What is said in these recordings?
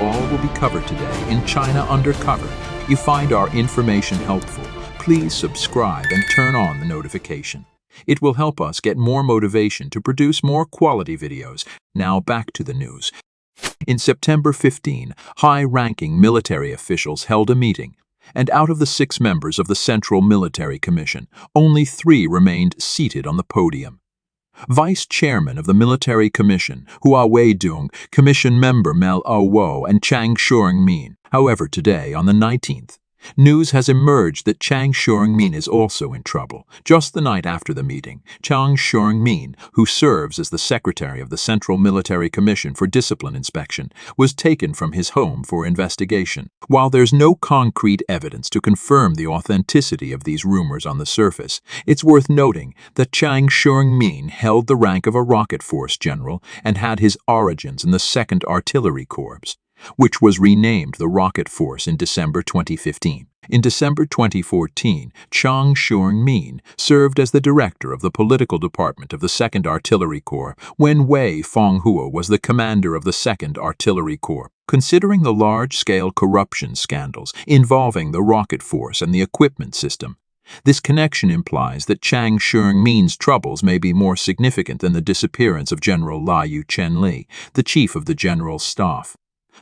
all will be covered today in China Undercover. If you find our information helpful, please subscribe and turn on the notification. It will help us get more motivation to produce more quality videos. Now back to the news. In September 15, high-ranking military officials held a meeting, and out of the 6 members of the Central Military Commission, only 3 remained seated on the podium. Vice Chairman of the Military Commission, Hua Weidong, Commission member Mel Wo, and Chang Shurung-min. However, today, on the 19th, news has emerged that Chang Shurung-min is also in trouble. Just the night after the meeting, Chang Shurung-min, who serves as the secretary of the Central Military Commission for Discipline Inspection, was taken from his home for investigation. While there's no concrete evidence to confirm the authenticity of these rumors on the surface, it's worth noting that Chang Shurung-min held the rank of a rocket force general and had his origins in the 2nd Artillery Corps, which was renamed the Rocket Force in December 2015. In December 2014, Chang Shurung-min served as the director of the political department of the 2nd Artillery Corps when Wei Fenghua was the commander of the 2nd Artillery Corps. Considering the large-scale corruption scandals involving the rocket force and the equipment system, this connection implies that Chang Shurung-min's troubles may be more significant than the disappearance of General Li Qiang, the chief of the General Staff.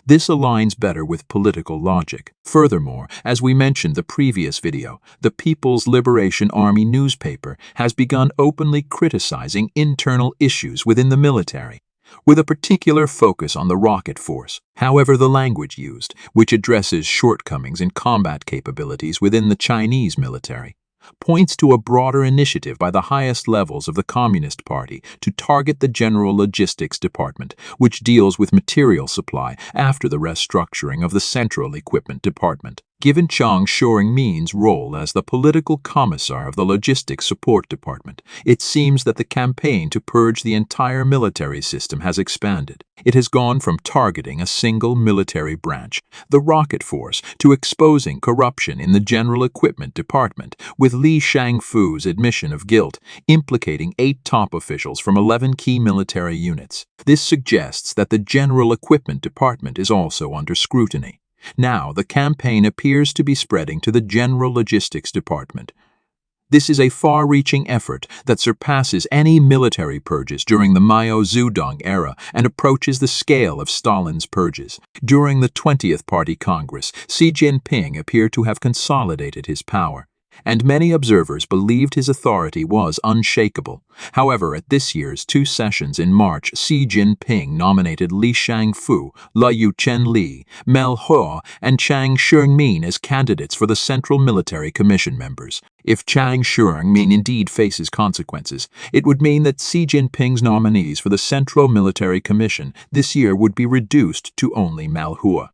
This aligns better with political logic. Furthermore, as we mentioned in the previous video, the People's Liberation Army newspaper has begun openly criticizing internal issues within the military, with a particular focus on the rocket force. However, the language used, which addresses shortcomings in combat capabilities within the Chinese military, points to a broader initiative by the highest levels of the Communist Party to target the General Logistics Department, which deals with material supply after the restructuring of the Central Equipment Department. Given Chang Shurung-min's role as the political commissar of the Logistics Support Department, it seems that the campaign to purge the entire military system has expanded. It has gone from targeting a single military branch, the Rocket Force, to exposing corruption in the General Equipment Department, with Li Shangfu's admission of guilt implicating 8 top officials from 11 key military units. This suggests that the General Equipment Department is also under scrutiny. Now, the campaign appears to be spreading to the General Logistics Department. This is a far-reaching effort that surpasses any military purges during the Mao Zedong era and approaches the scale of Stalin's purges. During the 20th Party Congress, Xi Jinping appeared to have consolidated his power, and many observers believed his authority was unshakable. However, at this year's 2 sessions in March, Xi Jinping nominated Li Shangfu, Li Qiang, Mel Hua, and Chang Shurung-min as candidates for the Central Military Commission members. If Chang Shurung-min indeed faces consequences, it would mean that Xi Jinping's nominees for the Central Military Commission this year would be reduced to only Mel Hua.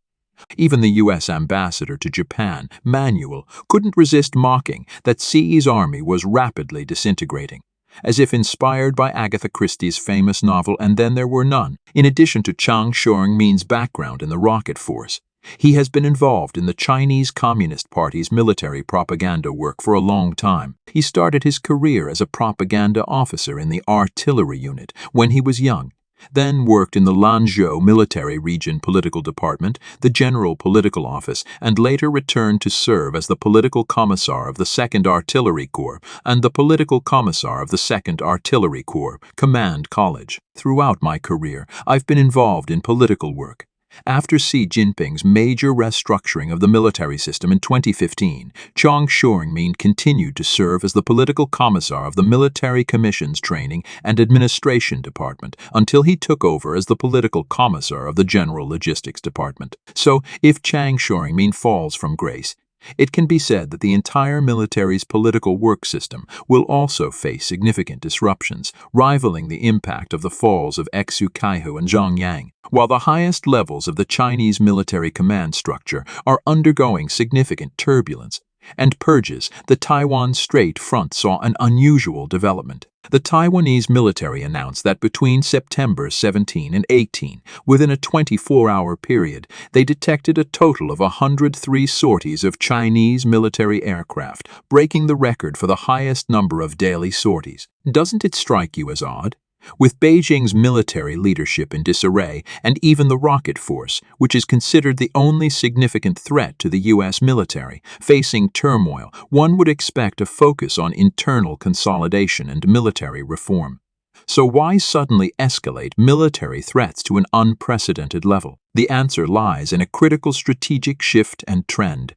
Even the U.S. ambassador to Japan, Manuel, couldn't resist mocking that Xi's army was rapidly disintegrating, as if inspired by Agatha Christie's famous novel And Then There Were None. In addition to Chang Shurung-min's background in the rocket force, he has been involved in the Chinese Communist Party's military propaganda work for a long time. He started his career as a propaganda officer in the artillery unit when he was young, then worked in the Lanzhou Military Region Political Department, the General Political Office, and later returned to serve as the Political Commissar of the 2nd Artillery Corps and the Political Commissar of the 2nd Artillery Corps Command College. Throughout my career, I've been involved in political work. After Xi Jinping's major restructuring of the military system in 2015, Chang Shurung-min continued to serve as the political commissar of the Military Commission's Training and Administration Department until he took over as the political commissar of the General Logistics Department. So, if Chang Shurung-min falls from grace, it can be said that the entire military's political work system will also face significant disruptions, rivaling the impact of the falls of Xu Kaihu and Zhang Yang. While the highest levels of the Chinese military command structure are undergoing significant turbulence and purges, the Taiwan Strait front saw an unusual development. The Taiwanese military announced that between September 17 and 18, within a 24-hour period, they detected a total of 103 sorties of Chinese military aircraft, breaking the record for the highest number of daily sorties. Doesn't it strike you as odd? With Beijing's military leadership in disarray and even the rocket force, which is considered the only significant threat to the U.S. military, facing turmoil, one would expect a focus on internal consolidation and military reform. So why suddenly escalate military threats to an unprecedented level? The answer lies in a critical strategic shift and trend.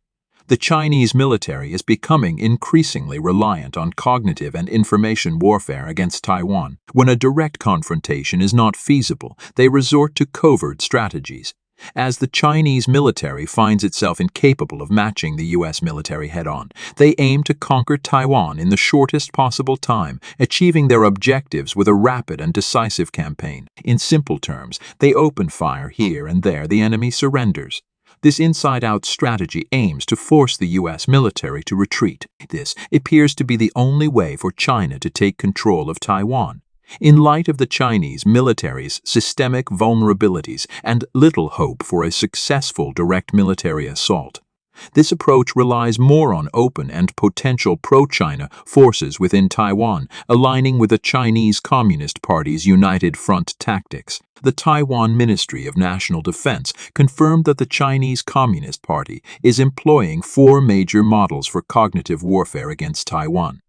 The Chinese military is becoming increasingly reliant on cognitive and information warfare against Taiwan. When a direct confrontation is not feasible, they resort to covert strategies. As the Chinese military finds itself incapable of matching the U.S. military head-on, they aim to conquer Taiwan in the shortest possible time, achieving their objectives with a rapid and decisive campaign. In simple terms, they open fire here and there, the enemy surrenders. This inside-out strategy aims to force the U.S. military to retreat. This appears to be the only way for China to take control of Taiwan. In light of the Chinese military's systemic vulnerabilities and little hope for a successful direct military assault, this approach relies more on open and potential pro-China forces within Taiwan, aligning with the Chinese Communist Party's United Front tactics. The Taiwan Ministry of National Defense confirmed that the Chinese Communist Party is employing 4 major models for cognitive warfare against Taiwan: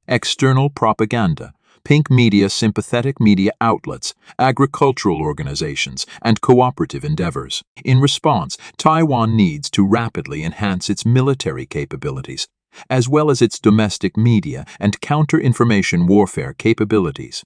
external propaganda, pink media, sympathetic media outlets, agricultural organizations, and cooperative endeavors. In response, Taiwan needs to rapidly enhance its military capabilities, as well as its domestic media and counter-information warfare capabilities.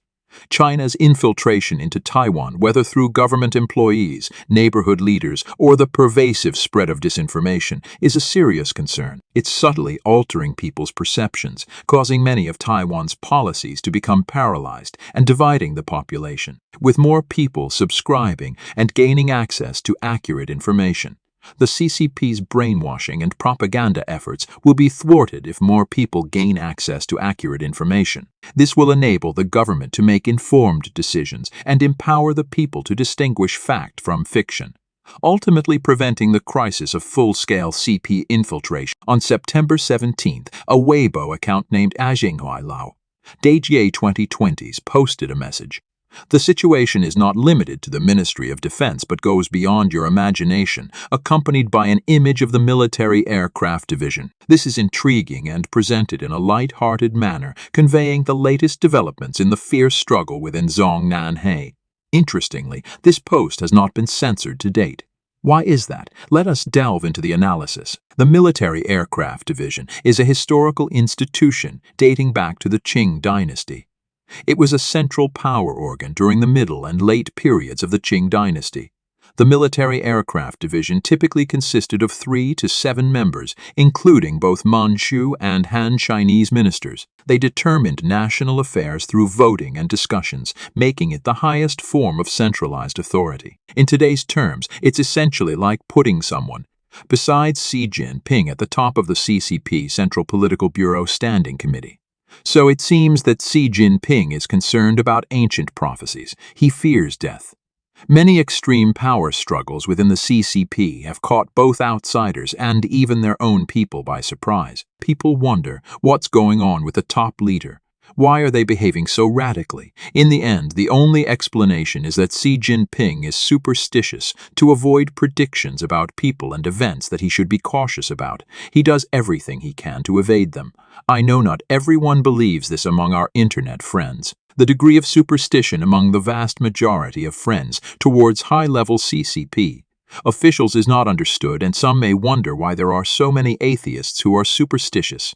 China's infiltration into Taiwan, whether through government employees, neighborhood leaders, or the pervasive spread of disinformation, is a serious concern. It's subtly altering people's perceptions, causing many of Taiwan's policies to become paralyzed and dividing the population. With more people subscribing and gaining access to accurate information, the CCP's brainwashing and propaganda efforts will be thwarted if more people gain access to accurate information. This will enable the government to make informed decisions and empower the people to distinguish fact from fiction, ultimately preventing the crisis of full-scale CP infiltration. On September 17th, a Weibo account named Ajinghua Lao, Dejie 2020s, posted a message. The situation is not limited to the Ministry of Defense but goes beyond your imagination, accompanied by an image of the Military Aircraft Division. This is intriguing and presented in a light-hearted manner, conveying the latest developments in the fierce struggle within Zhongnanhai. Interestingly, this post has not been censored to date. Why is that? Let us delve into the analysis. The Military Aircraft Division is a historical institution dating back to the Qing dynasty. It was a central power organ during the middle and late periods of the Qing dynasty. The Military Aircraft Division typically consisted of 3 to 7 members, including both Manchu and Han Chinese ministers. They determined national affairs through voting and discussions, making it the highest form of centralized authority. In today's terms, it's essentially like putting someone, besides Xi Jinping, at the top of the CCP Central Political Bureau Standing Committee. So it seems that Xi Jinping is concerned about ancient prophecies. He fears death. Many extreme power struggles within the CCP have caught both outsiders and even their own people by surprise. People wonder what's going on with the top leader. Why are they behaving so radically? In the end, the only explanation is that Xi Jinping is superstitious to avoid predictions about people and events that he should be cautious about. He does everything he can to evade them. I know not everyone believes this among our internet friends. The degree of superstition among the vast majority of friends towards high-level CCP officials is not understood, and some may wonder why there are so many atheists who are superstitious.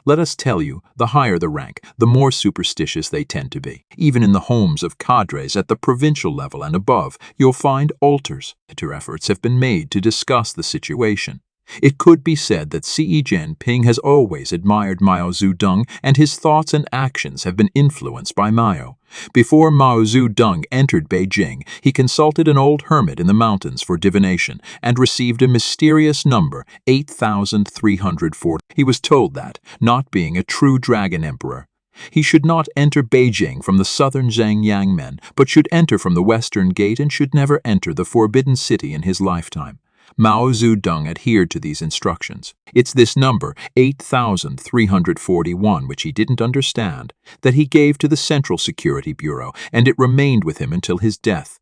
Let us tell you, the higher the rank, the more superstitious they tend to be. Even in the homes of cadres at the provincial level and above, you'll find altars. Efforts have been made to discuss the situation. It could be said that Xi Jinping has always admired Mao Zedong, and his thoughts and actions have been influenced by Mao. Before Mao Zedong entered Beijing, he consulted an old hermit in the mountains for divination and received a mysterious number, 8,340. He was told that, not being a true dragon emperor, he should not enter Beijing from the southern Zhangyang men, but should enter from the western gate and should never enter the forbidden city in his lifetime. Mao Zedong adhered to these instructions. It's this number, 8,341, which he didn't understand, that he gave to the Central Security Bureau, and it remained with him until his death.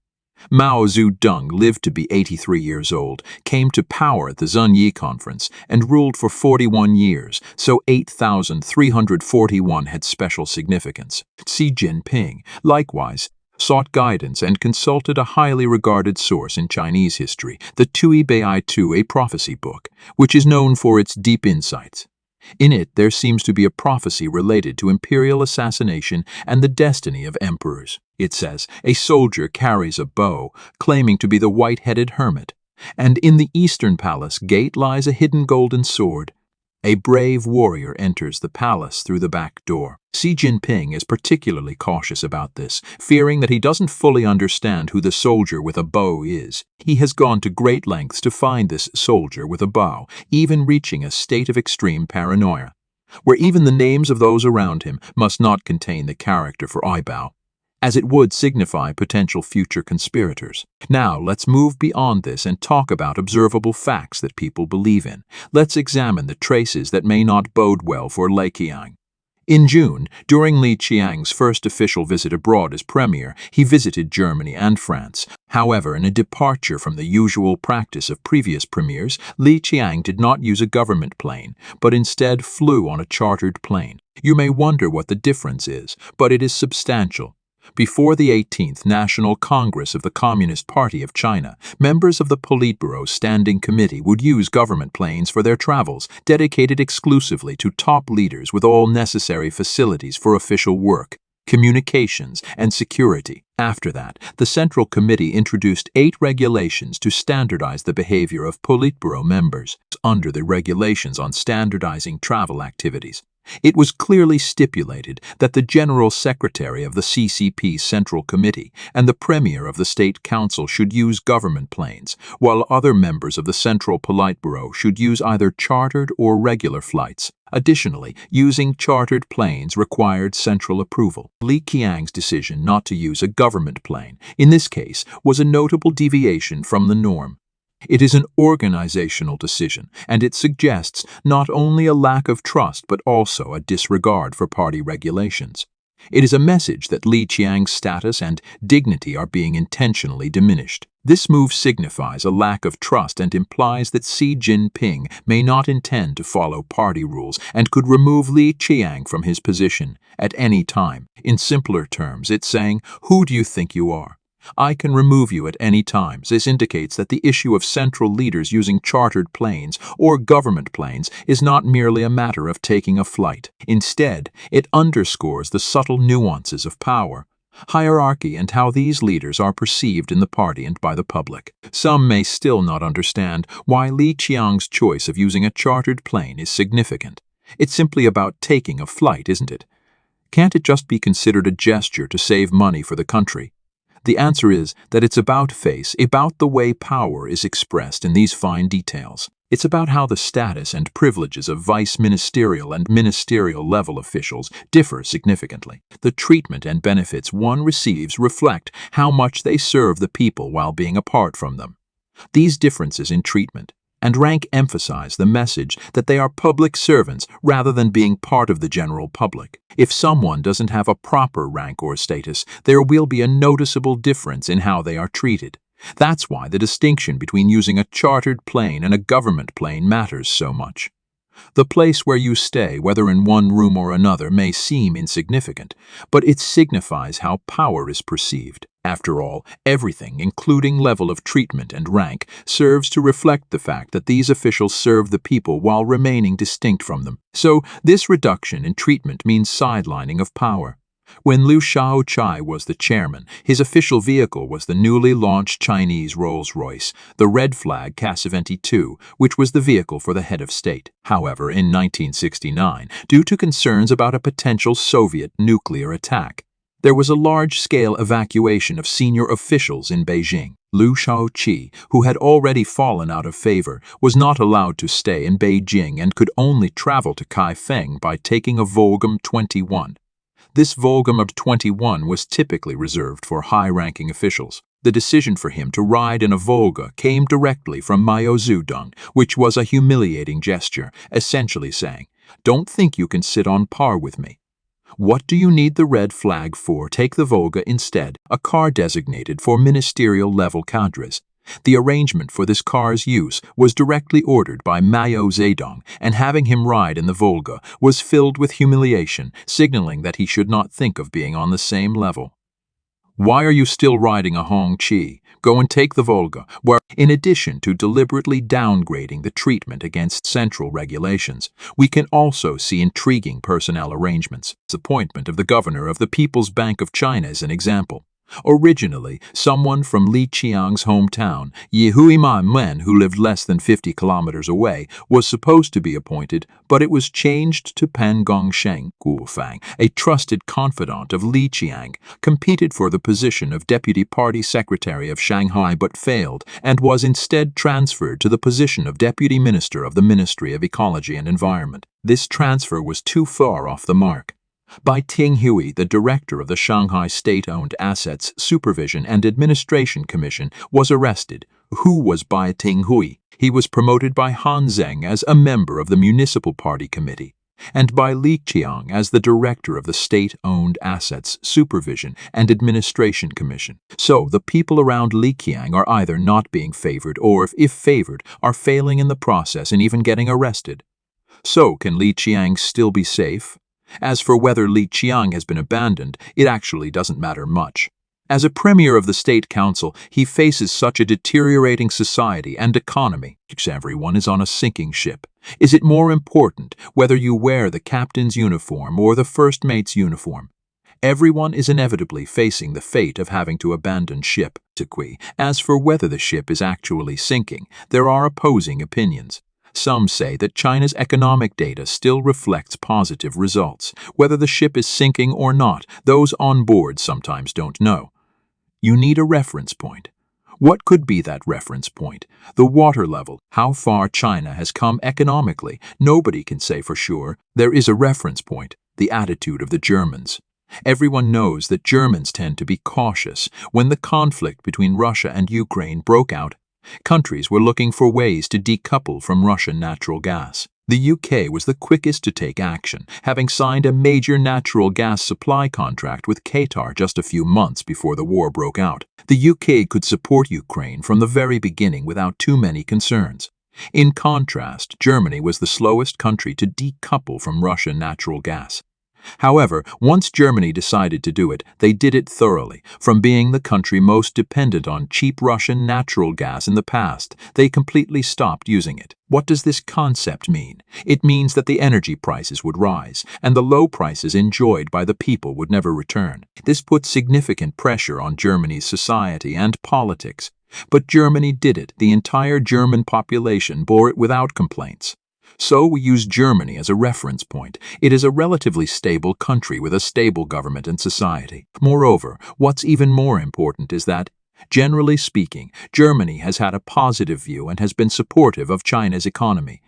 Mao Zedong lived to be 83 years old, came to power at the Zunyi Conference, and ruled for 41 years, so 8,341 had special significance. Xi Jinping, likewise, sought guidance and consulted a highly regarded source in Chinese history, the Tui Bei Tu, a prophecy book, which is known for its deep insights. In it, there seems to be a prophecy related to imperial assassination and the destiny of emperors. It says, a soldier carries a bow, claiming to be the white-headed hermit, and in the eastern palace gate lies a hidden golden sword. A brave warrior enters the palace through the back door. Xi Jinping is particularly cautious about this, fearing that he doesn't fully understand who the soldier with a bow is. He has gone to great lengths to find this soldier with a bow, even reaching a state of extreme paranoia, where even the names of those around him must not contain the character for Aibao, as it would signify potential future conspirators. Now, let's move beyond this and talk about observable facts that people believe in. Let's examine the traces that may not bode well for Li Qiang. In June, during Li Qiang's first official visit abroad as premier, he visited Germany and France. However, in a departure from the usual practice of previous premiers, Li Qiang did not use a government plane, but instead flew on a chartered plane. You may wonder what the difference is, but it is substantial. Before the 18th National Congress of the Communist Party of China, members of the Politburo Standing Committee would use government planes for their travels, dedicated exclusively to top leaders with all necessary facilities for official work, communications, and security. After that, the Central Committee introduced 8 regulations to standardize the behavior of Politburo members under the regulations on standardizing travel activities. It was clearly stipulated that the General Secretary of the CCP Central Committee and the Premier of the State Council should use government planes, while other members of the Central Politburo should use either chartered or regular flights. Additionally, using chartered planes required central approval. Li Qiang's decision not to use a government plane, in this case, was a notable deviation from the norm. It is an organizational decision, and it suggests not only a lack of trust but also a disregard for party regulations. It is a message that Li Qiang's status and dignity are being intentionally diminished. This move signifies a lack of trust and implies that Xi Jinping may not intend to follow party rules and could remove Li Qiang from his position at any time. In simpler terms, it's saying, "Who do you think you are? I can remove you at any time." This indicates that the issue of central leaders using chartered planes or government planes is not merely a matter of taking a flight. Instead, it underscores the subtle nuances of power, hierarchy, and how these leaders are perceived in the party and by the public. Some may still not understand why Li Qiang's choice of using a chartered plane is significant. It's simply about taking a flight, isn't it? Can't it just be considered a gesture to save money for the country? The answer is that it's about the way power is expressed in these fine details. It's about how the status and privileges of vice-ministerial and ministerial level officials differ significantly. The treatment and benefits one receives reflect how much they serve the people while being apart from them. These differences in treatment and rank emphasize the message that they are public servants rather than being part of the general public. If someone doesn't have a proper rank or status, there will be a noticeable difference in how they are treated. That's why the distinction between using a chartered plane and a government plane matters so much. The place where you stay, whether in one room or another, may seem insignificant, but it signifies how power is perceived. After all, everything, including level of treatment and rank, serves to reflect the fact that these officials serve the people while remaining distinct from them. So, this reduction in treatment means sidelining of power. When Liu Shaoqi was the chairman, his official vehicle was the newly launched Chinese Rolls-Royce, the Red Flag Cas-22, which was the vehicle for the head of state. However, in 1969, due to concerns about a potential Soviet nuclear attack, there was a large-scale evacuation of senior officials in Beijing. Liu Shaoqi, who had already fallen out of favor, was not allowed to stay in Beijing and could only travel to Kaifeng by taking a Volgum 21. This Volgum of 21 was typically reserved for high-ranking officials. The decision for him to ride in a Volga came directly from Mao Zedong, which was a humiliating gesture, essentially saying, "Don't think you can sit on par with me. What do you need the red flag for? Take the Volga instead," a car designated for ministerial-level cadres. The arrangement for this car's use was directly ordered by Mao Zedong, and having him ride in the Volga was filled with humiliation, signaling that he should not think of being on the same level. "Why are you still riding a Hongqi? Go and take the Volga," where, in addition to deliberately downgrading the treatment against central regulations, we can also see intriguing personnel arrangements. The appointment of the governor of the People's Bank of China is an example. Originally, someone from Li Qiang's hometown, Yihui Men, who lived less than 50 kilometers away, was supposed to be appointed, but it was changed to Pan Gongsheng Guofang, a trusted confidant of Li Qiang, competed for the position of deputy party secretary of Shanghai but failed, and was instead transferred to the position of deputy minister of the Ministry of Ecology and Environment. This transfer was too far off the mark. Bai Tinghui, the director of the Shanghai State-Owned Assets Supervision and Administration Commission, was arrested. Who was Bai Tinghui? He was promoted by Han Zheng as a member of the Municipal Party Committee, and by Li Qiang as the director of the State-Owned Assets Supervision and Administration Commission. So the people around Li Qiang are either not being favored or, if favored, are failing in the process and even getting arrested. So can Li Qiang still be safe? As for whether Li Qiang has been abandoned, it actually doesn't matter much. As a premier of the State Council, he faces such a deteriorating society and economy. Everyone is on a sinking ship. Is it more important whether you wear the captain's uniform or the first mate's uniform? Everyone is inevitably facing the fate of having to abandon ship. As for whether the ship is actually sinking, there are opposing opinions. Some say that China's economic data still reflects positive results. Whether the ship is sinking or not, those on board sometimes don't know. You need a reference point. What could be that reference point? The water level, how far China has come economically. Nobody can say for sure. There is a reference point, the attitude of the Germans. Everyone knows that Germans tend to be cautious. When the conflict between Russia and Ukraine broke out, countries were looking for ways to decouple from Russian natural gas. The UK was the quickest to take action, having signed a major natural gas supply contract with Qatar just a few months before the war broke out. The UK could support Ukraine from the very beginning without too many concerns. In contrast, Germany was the slowest country to decouple from Russian natural gas. However, once Germany decided to do it, they did it thoroughly. From being the country most dependent on cheap Russian natural gas in the past, they completely stopped using it. What does this concept mean? It means that the energy prices would rise, and the low prices enjoyed by the people would never return. This put significant pressure on Germany's society and politics. But Germany did it. The entire German population bore it without complaints. So we use Germany as a reference point. It is a relatively stable country with a stable government and society. Moreover, what's even more important is that, generally speaking, Germany has had a positive view and has been supportive of China's economy.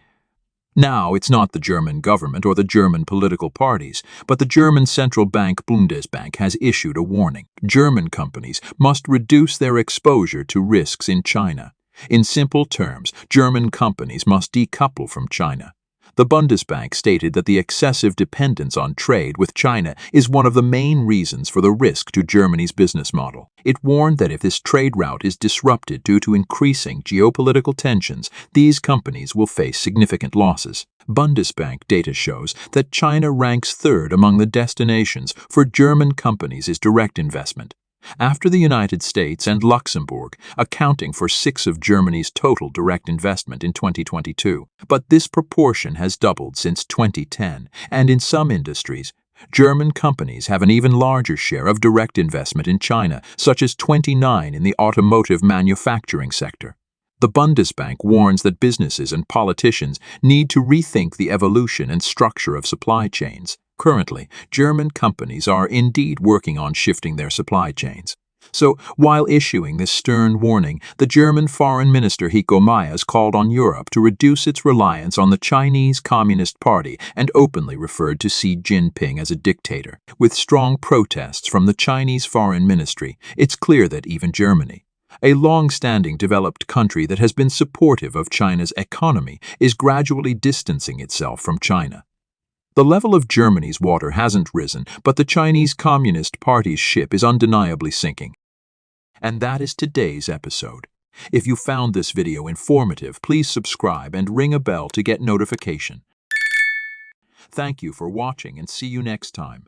Now, it's not the German government or the German political parties, but the German central bank Bundesbank has issued a warning. German companies must reduce their exposure to risks in China. In simple terms, German companies must decouple from China. The Bundesbank stated that the excessive dependence on trade with China is one of the main reasons for the risk to Germany's business model. It warned that if this trade route is disrupted due to increasing geopolitical tensions, these companies will face significant losses. Bundesbank data shows that China ranks third among the destinations for German companies' direct investment, after the United States and Luxembourg, accounting for 6% of Germany's total direct investment in 2022. But this proportion has doubled since 2010, and in some industries, German companies have an even larger share of direct investment in China, such as 29% in the automotive manufacturing sector. The Bundesbank warns that businesses and politicians need to rethink the evolution and structure of supply chains. Currently, German companies are indeed working on shifting their supply chains. So, while issuing this stern warning, the German Foreign Minister Heiko Maas called on Europe to reduce its reliance on the Chinese Communist Party and openly referred to Xi Jinping as a dictator. With strong protests from the Chinese Foreign Ministry, it's clear that even Germany, A long-standing developed country that has been supportive of China's economy is gradually distancing itself from China. The level of Germany's water hasn't risen, but the Chinese Communist Party's ship is undeniably sinking. And that is today's episode. If you found this video informative, please subscribe and ring a bell to get notification. Thank you for watching and see you next time.